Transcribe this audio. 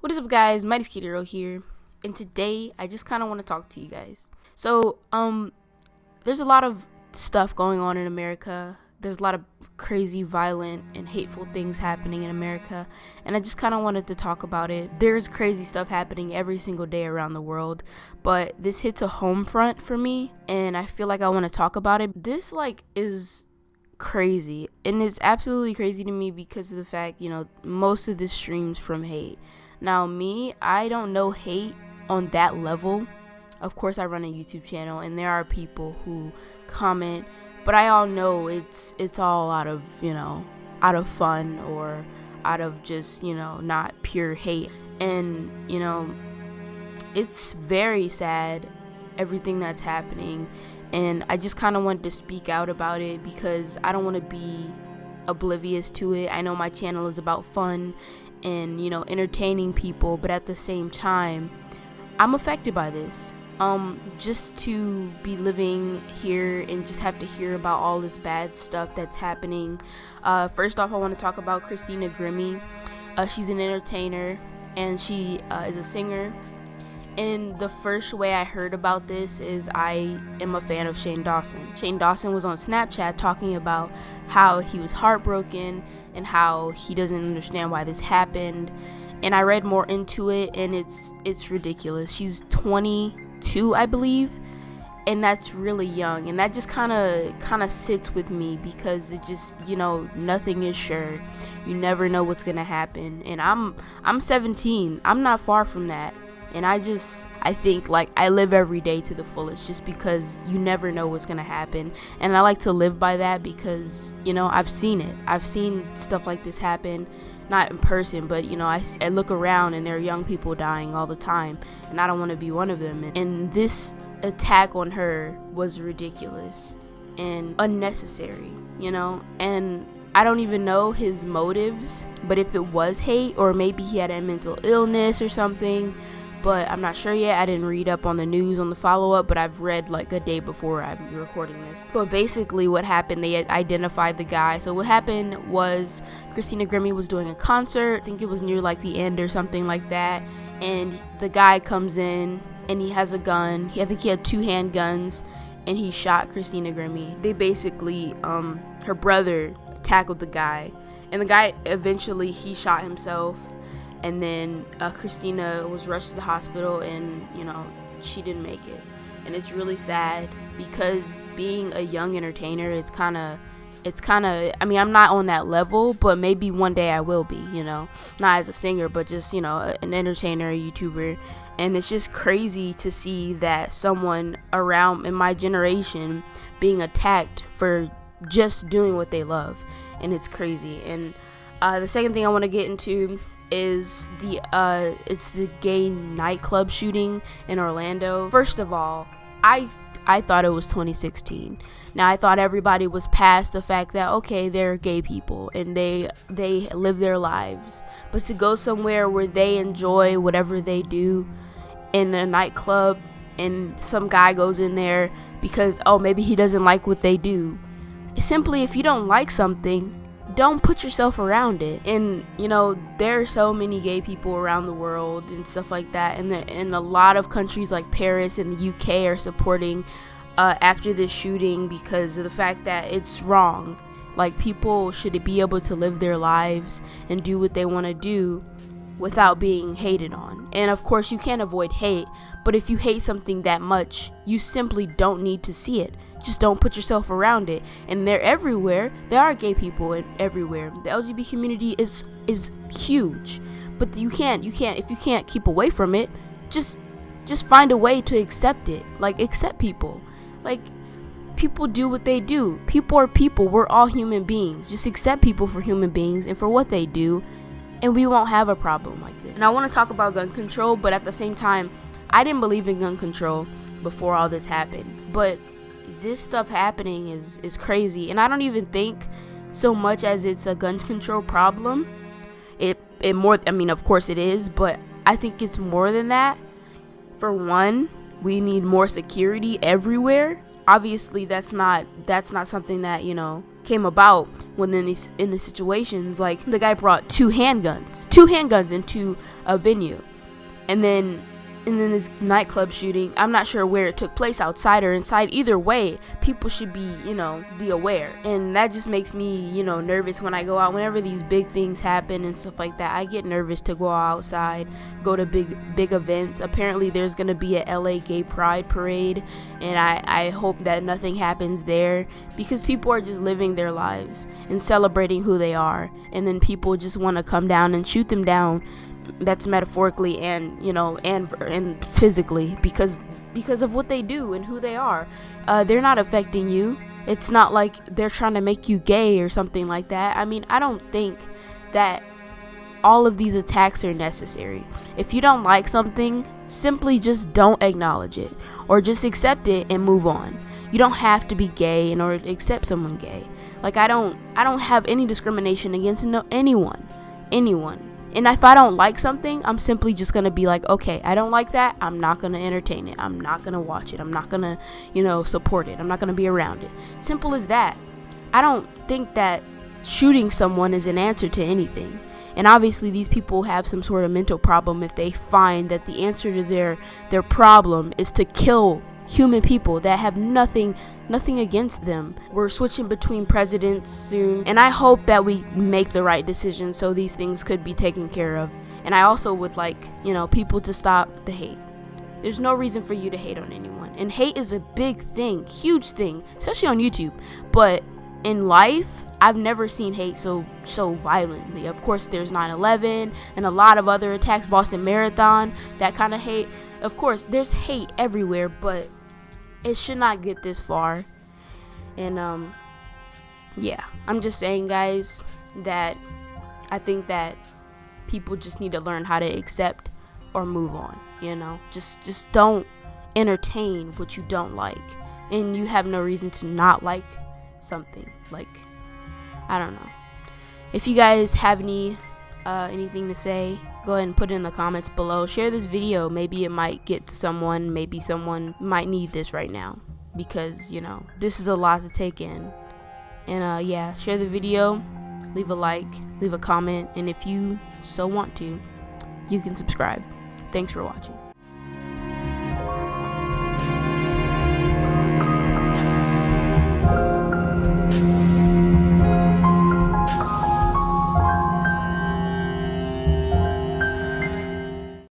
What is up, guys? Mighty Skidero here, and today I just kind of want to talk to you guys. So, there's a lot of stuff going on in America. There's a lot of crazy, violent, and hateful things happening in America, and I just kind of wanted to talk about it. There's crazy stuff happening every single day around the world, but this hits a home front for me, and I feel like I want to talk about it. This, is crazy, and it's absolutely crazy to me because of the fact, most of this streams from hate. Now, me, I don't know hate on that level. Of course, I run a YouTube channel, and there are people who comment, but I all know it's all out of fun or out of just not pure hate. And it's very sad, everything that's happening, and I just kind of wanted to speak out about it because I don't want to be oblivious to it. I know my channel is about fun and entertaining people, but at the same time I'm affected by this. Just to be living here and just have to hear about all this bad stuff that's happening. First off, I want to talk about Christina Grimmie. She's an entertainer and she is a singer. And the first way I heard about this is I am a fan of Shane Dawson. Shane Dawson was on Snapchat talking about how he was heartbroken and how he doesn't understand why this happened. And I read more into it, and it's ridiculous. She's 22, I believe, and that's really young. And that just kind of sits with me because it just, nothing is sure. You never know what's gonna happen. And I'm 17. I'm not far from that. And I think I live every day to the fullest just because you never know what's going to happen. And I like to live by that because, I've seen it. I've seen stuff like this happen, not in person, but, I look around and there are young people dying all the time. And I don't want to be one of them. And this attack on her was ridiculous and unnecessary, And I don't even know his motives, but if it was hate or maybe he had a mental illness or something, but I'm not sure yet. I didn't read up on the news on the follow-up, but I've read a day before I'm recording this. But basically what happened, they had identified the guy. So what happened was Christina Grimmie was doing a concert. I think it was near the end or something like that. And the guy comes in and he has a gun. I think he had 2 handguns and he shot Christina Grimmie. They basically, her brother tackled the guy. And the guy eventually, he shot himself. And then Christina was rushed to the hospital and, she didn't make it. And it's really sad because being a young entertainer, it's kind of, I'm not on that level, but maybe one day I will be, not as a singer, but just, an entertainer, a YouTuber. And it's just crazy to see that someone around in my generation being attacked for just doing what they love. And it's crazy. And the second thing I want to get into is it's the gay nightclub shooting in Orlando. First of all, I thought it was 2016. Now I thought everybody was past the fact that okay, they're gay people and they live their lives, but to go somewhere where they enjoy whatever they do in a nightclub and some guy goes in there because maybe he doesn't like what they do. Simply, if you don't like something, don't put yourself around it. And there are so many gay people around the world and stuff like that, and a lot of countries like Paris and the UK are supporting after this shooting because of the fact that it's wrong. People should be able to live their lives and do what they want to do without being hated on. And of course you can't avoid hate, but if you hate something that much, you simply don't need to see it. Just don't put yourself around it. And they're everywhere. There are gay people everywhere. The LGBT community is huge, but if you can't keep away from it, just find a way to accept it. Accept people. People do what they do. People are people. We're all human beings. Just accept people for human beings and for what they do, and we won't have a problem like this. And I want to talk about gun control, but at the same time, I didn't believe in gun control before all this happened. But this stuff happening is crazy, and I don't even think so much as it's a gun control problem. Of course it is, but I think it's more than that. For one, we need more security everywhere. Obviously, that's not something that came about when in the situations, like the guy brought two handguns into a venue, and then this nightclub shooting, I'm not sure where it took place, outside or inside. Either way, people should be aware. And that just makes me, nervous when I go out. Whenever these big things happen and stuff like that, I get nervous to go outside, go to big events. Apparently there's gonna be a LA gay pride parade, and I hope that nothing happens there, because people are just living their lives and celebrating who they are, and then people just want to come down and shoot them down. That's metaphorically and and physically, because of what they do and who they are. They're not affecting you. It's not like they're trying to make you gay or something like that. I mean, I don't think that all of these attacks are necessary. If you don't like something, simply just don't acknowledge it, or just accept it and move on. You don't have to be gay in order to accept someone gay. Like, I don't have any discrimination against anyone. And if I don't like something, I'm simply just going to be like, okay, I don't like that. I'm not going to entertain it. I'm not going to watch it. I'm not going to, support it. I'm not going to be around it. Simple as that. I don't think that shooting someone is an answer to anything. And obviously these people have some sort of mental problem if they find that the answer to their problem is to kill human people that have nothing against them. We're switching between presidents soon, and I hope that we make the right decision so these things could be taken care of. And I also would like, people to stop the hate. There's no reason for you to hate on anyone, and hate is a big thing, huge thing, especially on YouTube. But in life, I've never seen hate so violently. Of course, there's 9/11 and a lot of other attacks, Boston Marathon, that kind of hate. Of course, there's hate everywhere, but it should not get this far. And yeah, I'm just saying, guys, that I think that people just need to learn how to accept or move on. Just don't entertain what you don't like, and you have no reason to not like something. Like, I don't know. If you guys have anything to say, go ahead and put it in the comments below. Share this video. Maybe it might get to someone. Maybe someone might need this right now, because this is a lot to take in. And yeah, share the video, leave a like, leave a comment, and if you so want to, you can subscribe. Thanks for watching.